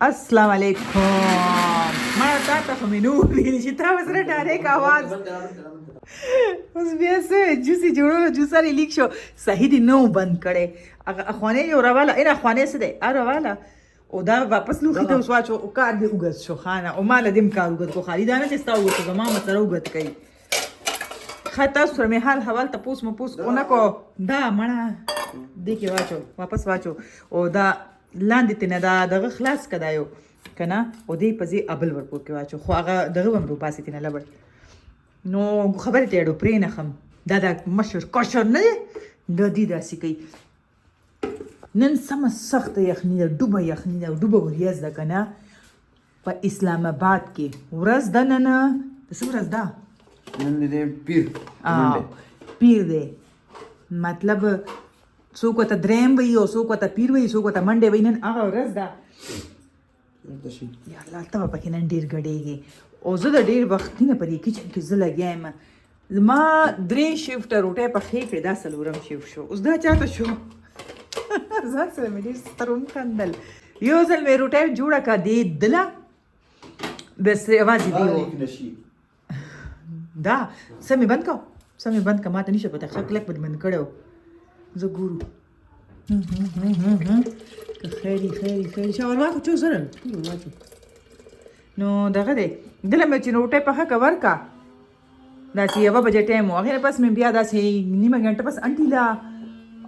السلام علیکم. ما تا ته خو مې نو ویل چې تا سره ډایرک آواز اوس بیا څه جوسي جوړولو جوساري لیک شو صحیح دی نو بند کړی هغه اخوانې یو راواله این اخوانې څه دی راواله او دا واپس لوښي ته اوس واچو او کار دې اوږد شو خانه او ما له دې م کار اوږد کو خالي دا نه چې ستا اوږد زما مه سره اوږد کوي ښه تاسو سره مې حال حوال تپوس مپوس ونه کو دا مړه دې کې واچو واپس واچو او دا لاندې ته نه دا دغه خلاص که دا یو که نه او دې په ځای ابل ورپور کې واچو خو هغه دغه به م روباسې ته نه لبړ نو خبرې ته اډو پرې نښم دا مشر کشر نه دی دا دې داسې کوي نن سمه سخته یخني ده ډوبه یخني ده ډوبه وریځ ده که نه په اسلام آباد کې ورځ ده نن د څه ورځ ده نن دی پیر پیر دی مطلب څوک ورته دریم وایي او څوک ورته پیر وایي څوک ورته منډې وایي نن هغه ورځ ده یا الله ته به پکې نن ډېر ګډېږي او زه د ډېر وخت نه په دې کچن کې زه لګیا یم زما 3 شفټه روټۍ پخې کړې دا 4م شفټ شو اوس دا چاته شو ځان سره مې ډېر ستر وخندل یو ځل مې روټۍ جوړه کړه دې دله بس یوازې دی و دا سمې بند کړه سمې بند کړه ما ته نشي پته ښه کلک به دې بند کړی و زه ګورو که خیري خیري خیري شاور واچو سره واچو نو دغه دی دله مې چې روټۍ پخه کړه ورکړه داسې 1 بجې ټایم و هغې نه پس مې بیا داسې نیمه ګنټه پس انټي له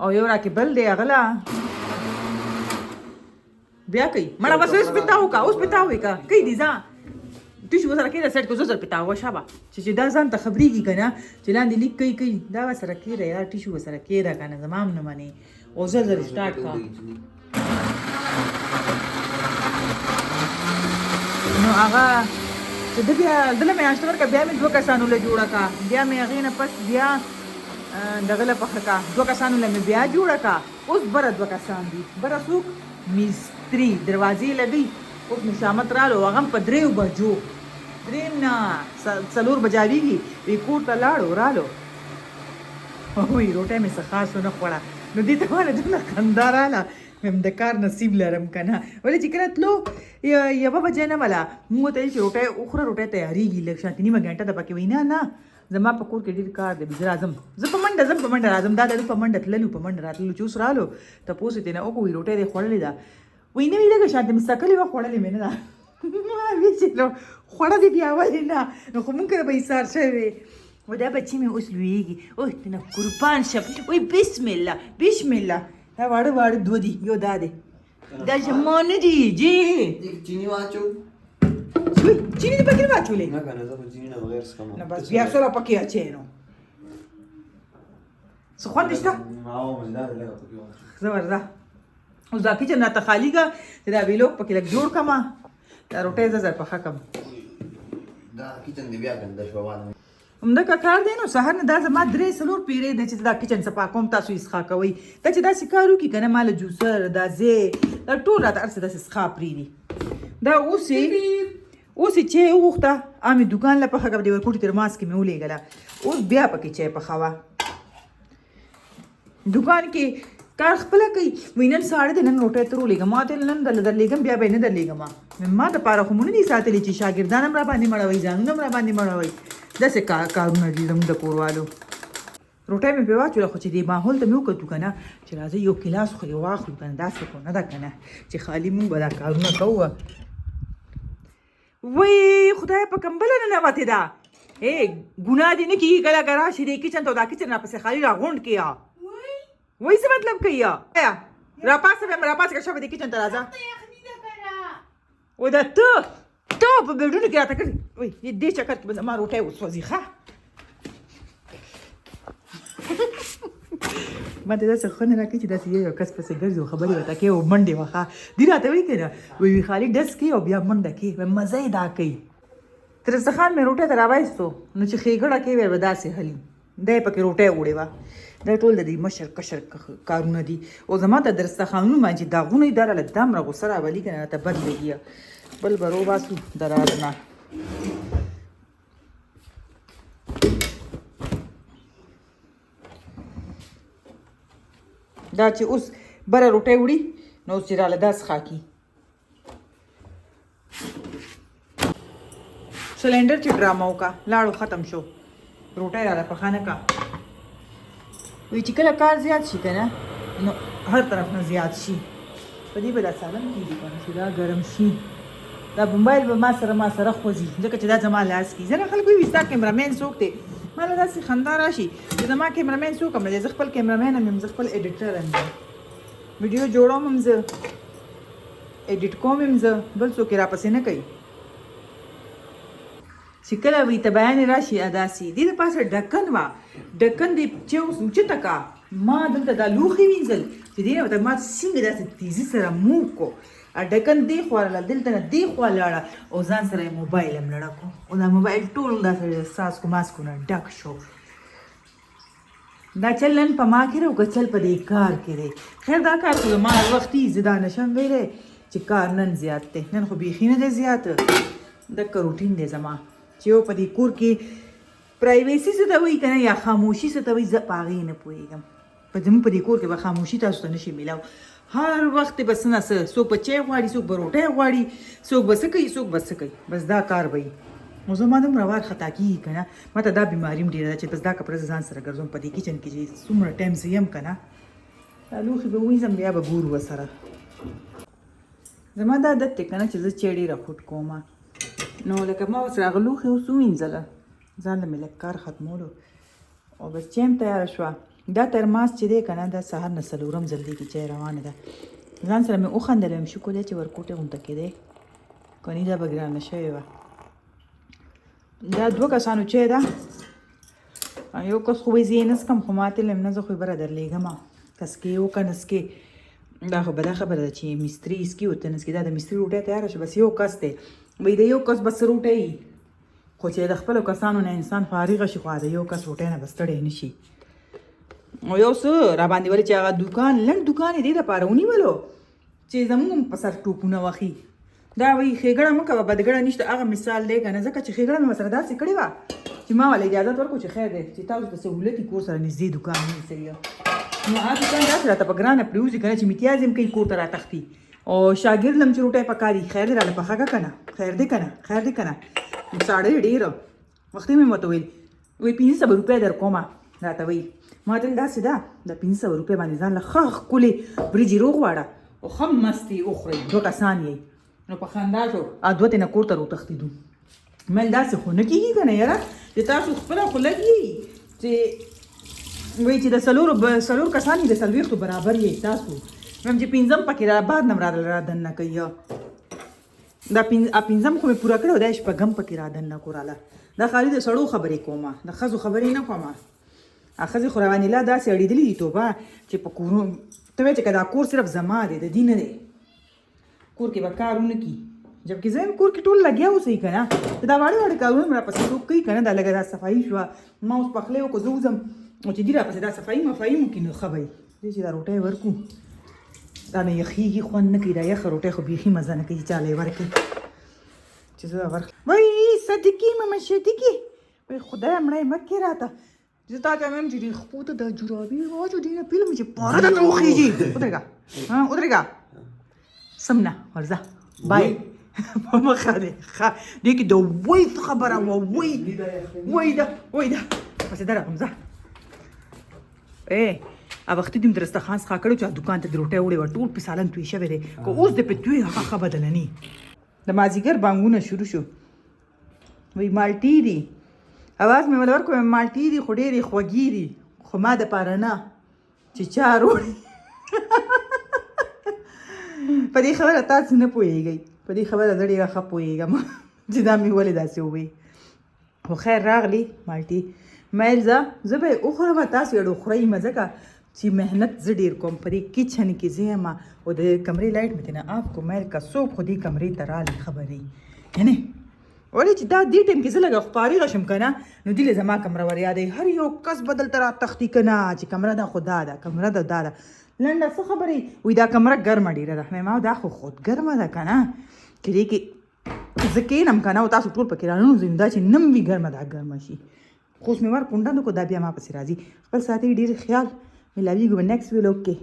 او یو راکې بل دی هغه له بیا کوي مړه بس اوس پتاو کا اوس پتاوې کا کوي دي ځه ټیشو سره کېده سیټ کو زه سره پتاوه شابه چې دا ځان ته خبرېږي که نه چې لاندې لیک کوي دا به سره کېده یا ټیشو به سره کېده که نه زما هم نه منې او زر زر سټارټ کا نو هغه چې ده بیا دله مې ناشته ورکړه بیا مې 2 کسانو له جوړه کړه بیا مې هغې نه پس بیا دغه له پخه کړه 2 کسانو له مې بیا جوړه کړه اوس بره 2 کسان دي بره څوک مستري دروازې لګوي اوس مې شامت رالو هغه هم په 3 بجو 3 نه 4 بجاویږي وی کور ته لاړو رالو وی روټۍ مې څه خاص ونه خوړه نو دې ته ماله دومره خندا راله مې د کار نصیب لرم که نه ولې چې کله تلو 1 بجې نه وله مونږ ورته ویل چې روټۍ وخوره روټۍ تیارېږي لږ شانتې نیمه ګنټه ده پکې وایي نه زما په کور کې ډېر کار دی زه راځم زه په منډه ځم په منډه راځم دا د په منډه تللو په منډه راتللو چې اوس رالو تپوس یې ترېنه وکړو وایي روټۍ دې خوړلې ده وایي نه وي لږه شانتې مې سکلې وه خوړلې مې نه ده ما ویل چې نو خوړه دې بیا ولې نه نو خو مونږ کره به ایسار شوی و دا بچی مې اوس لویږي اوه تېنه قربان شم وایي بسم الله بسم الله دا واړه واړه 2 دي یو دا دی دا زما نه دي جی چینی واچو چینی دې پکې نه واچولې نه که نه زه په چیني نه بغیر څښم نه بس بیا سره پکې اچوې نو څه خوند شته مزیدار دی لږه پکې واچو زبرده اوس دا کچن راته خالي که چې دا ویلوګ پکې لږ جوړ کړم دا روټۍ زه زر پخه کړم دا کچن دی بیا ګنده شوه واده همدغه کار دی نو سهار نه دا زما 3-4 پیرې دی چې دا کچن صفا کوم تاسو یې څښا کوئ دا چې داسې کار وکړي که نه ما له جوسر دا ځای دا ټول راته هر څه داسې څښا پرېږدي دا اوس یې چای وغوښته مې دوکان له پخه کړه د ورکوټي تر ماسک مې ولېږله اوس بیا پکې چای پخوه دوکان کې کار خپله کوي وایي نن ساړه دی نن روټۍ تر ولېږم ما ته نن درلېږم بیا به یې نه درلېږم ما دپاره خو مو نه دي ساتلي چې شاګردان هم را باندې مړوئ ځانونه هم را باندې مړوئ داسې کارونه دي زموږ د کوروالو روټۍ مې پرې واچوله خو چې دې ماحول ته مې وکتو که نه چې راځئ یو ګیلاس خو یې واخلو که نه داسې خو نه ده که نه چې خالي مونږ به دا کارونه کوو وای خدای په کمبله ننوتې ده ګناه دې نه کېږي کله که راشي دې کچن ته دا کچن راپسې خالي راغونډ کړي وای څه مطلب کوي راپاسه بیا راپاسه که شابه دې کچن ته راځه و دا ته په بیډونو کې راته کړي وای دې چکر کې به زما روټۍ وسوځي ښه ما ته داسې ښه نه راکړي چې داسې یو کس پسې ګرځي او خبرې ورته کوي او منډې وښه دې راته وایي که نه وایي خالي ډز کوي او بیا منډه کوي مزه یې دا کوي تر دسترخوان مې روټۍ ته راوایستو نو چې ښېګړه کوي بیا به داسې هلي دا یې پکې روټۍ وړې وه دا ټول د دې مشر کشر کارونه دي او زما د دسترخوانونو باندې داغونه یې دا راله دومره غوسه راولي که نه راته بد لګي بل به روباسو د راز نه دا چې اوس بره روټۍ وړي نو اوس چې راله دا څښاکي سلنډر چې ډرامه وکړه لاړو ختم شو روټۍ راله پخانه کا وی چې کله کار زیات شي که نه نو هر طرف نه زیات شي په دې به دا سالم کېږي که نه چې دا ګرم شي دا موبایل به ما سره خوځي ځکه چې دا زما لاس کې ځینې خلک وایي ستا کیمرامین څوک دی ما له داسې خندا راشي چې زما کیمرامین څوک هم نه دی زه خپل کیمرامین هم یم زه خپل ایډیټر هم یم ویډیو جوړوم هم زه ایډیټ کوم هم زه بل څوک یې راپسې نه کوي چې کله وي ته بیانې راشي داسې دې د پاسه ډکن وه ډکن دې چې اوس اوچته کا ما دلته دا لوښي وینځل چې دې نه ورته ما څنګه داسې تیزي سره موو کو ډکن دې خوا لاړه دلته نه دې خوا لاړه او ځان سره یې موبایل هم لړه کو او دا موبایل ټول داسې څاڅکو ماسکو نه ډک شو دا چل نن په ما کې دی او که چل په دې کار کې دی خیر دا کار خو ما هر وختي زه دا نشم ویلی چې کار نن زیات دی نن خو بیخي نه دی زیات دکه روټین دی زما چې یو په دې کور کې پرایویسي څه ته وایي که نه یا خاموشي څه ته وایي زه په هغې نه پوهېږم زموږ په دې کور کې به خاموشي تاسو ته نشي میلاو هر وخت به څه نه څه څوک به چای غواړي څوک به روټۍ غواړي څوک به څه کوي څوک به څه کوي بس دا کار به وي نو زما دومره وار خطا کېږي که نه ما ته دا بیماري هم ډېره ده چې بس دا کپړه زه ځان سره ګرځوم په دې کچن کې چې څومره ټایم زه یم که نه دا لوښي به ووینځم بیا به ګورو ورسره زما دا عادت دی که نه چې زه چای ډېره خوټ کوم نو لکه ما اوس هغه لوښي اوس ووینځله ځان له مې لږ کار ختمولو او بس چای هم تیاره شوه دا ترماس چې دی که نه دا سهار نه څلورم ځل دی کې چای روانه ده ځان سره مې وخندل ویم شکر دی چې ورکوټې غونته کېدی کني دا به ګرانه شوې وه دا 2 کسانو چای ده یو کس خو وایي زه یې نسکم خو ما ته ویل نه زه خو یې بره درلېږم کسکې وکړه نسکې دا خو بده خبره ده چې مستري اسکي ورته نسکې دا د مستري روټۍ تیاره شوه بس یو کس دی وایي د یو کس بس روټۍ خو چې د خپلو کسانو نه انسان فارغه شي خو د یو کس روټۍ نه به ستړی نه شي او یو څه راباندې ولې چې هغه دوکان لنډ دوکان یې دې دپاره ونیولو چې زموږ په سر ټوپونه وخي دا وایي ښېګړه مه کوه بدګړه نشته هغه مثال دی که نه ځکه چې ښېګړه مې ورسره داسې کړې وه چې ما والا اجازت ورکړو چې خیر دی چې تاسو د سهولتي کور سره نږدې دوکان ونیسئ نو هغه دوکان داسې راته په ګرانه پرېوځي که نه چې امتیاز یې هم کوي کور ته راتښتي او شاګرد لم چې روټۍ پکاري خیر دی راله پخه که نه خیر دی که نه خیر دی که نه ساړه یې ډېره وختي مې ورته ویل وایي 500 روپۍ در کومه راته وایي ما ته داسې ده د 500 روپۍ باندې ځان له ښه ښکلې وریجې روغواړه او ښه مستې وخورئ 2 کسان یې نو په خندا شو 2 تنه کور ته راوتښتېدو مل داسې خو نه کېږي که نه یاره چې تاسو خپله خو لږ یې چې وایي چې د څلور کسان یې د 40 برابر یې تاسو ویم چې 5 پکې را بعد نه را دننه کوي دا 5 خو مې پوره کړی او دا شپږم پکې را دننه کوراله دا خالي د سړو خبرې کومه د ښځو خبرې نه کومه ښځې خو روانې لا داسې اړېدلي دي توبه چې په کورونو ته وایې چې که دا کور صرف زما دی د دې نه دی کور کې به کار ونه کړي جبکې زه کور کې ټول لګیا اوسئ که نه دا واړه کارونه مې راپسې څوک کوي که نه دا لږه دا صفایي شوه ما اوس پخلی وکړو زه وځم او چې دې راپسې دا صفایي مفایي وکړي نو ښه به وي دې چې دا روټۍ ورکړو دا نه یخېږي خوند نه کوي دا یخه روټۍ خو بیخي مزه نه کوي چې چاله یې ورکړي چې زه دا ورکړم وایي صدقې ماما صدقې وایي خدای مړی مه کړې راته زه تا ته وایم چې دې خپو ته دا جرابې واچو دې نه پیلم چې پاره درته وخېږي ودرېږه ودرېږه سم نه ورځه بای په مخه دی دې کې د وی خبره وه وی ده پسې درغلم ځه ا وختي دې مې درسترخوان څخه کړی چې دوکان ته د روټۍ وړې وه ټول پې سالن توی شوی دی که اوس دې پې توی هغه ښه بدله نه د مازدیګر بانګونه شروع شو وایي مالټې دي اواز مې ورته ورکړو مالټې دي خو ډېرې خوږې دي خو ما دپاره نه چې چا روړي په دې خبره تاسو نه پوهېږئ په دې خبره زه ډېره ښه پوهېږم چې دا مې ولې داسې ووایي خو خیر راغلی مالټې مایل زه به یې وخورم تاسو یې خورئ مزه که چې محنت زه ډېر کوم په دې کچن کې زه یم او د کمرې لایټ مې ترې نه آف کړو مایل که څوک خو دې کمرې ته رالي خبرې یعنې ولې چې دا دې ټایم کې زه لږه فارغه شم که نه نو دې زما کمره ور یادوي هر یو کس به دلته راتښتي که نه چې کمره ده خو دا ده کمره ده دا ده لنډه څه خبرې وایي دا کمره ګرمه ډېره ده ما دا خو خود ګرمه ده که نه چې دې کې زه کښېنم که نه او تاسو ټول پکې راننوځئ دا چې نم وي ګرمه دا ګرمه شي خو اوس مې ور کونډه نو کو دا بیا ما پسې راځي خپل ساتي ډېر خیال ملاویږو به نیکسټ ویلوګ کې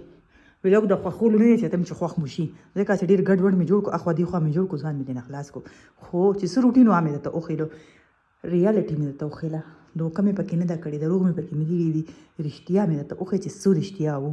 ویلوګ د خوښولو نه دی چې ته مې چې خوښ مو شي ځکه چې ډېر ګډوډ مې جوړ کړو اخوا دېخوا مې جوړ کړو ځان مې دې نه خلاص کړو خو چې څه روټین وه مې درته وښیلو ریالټي مې درته وښیله دوکه مې پکې نه ده کړې دروغ مې پکې نه دي ویلي رښتیا مې درته وښیي چې څه رښتیا وو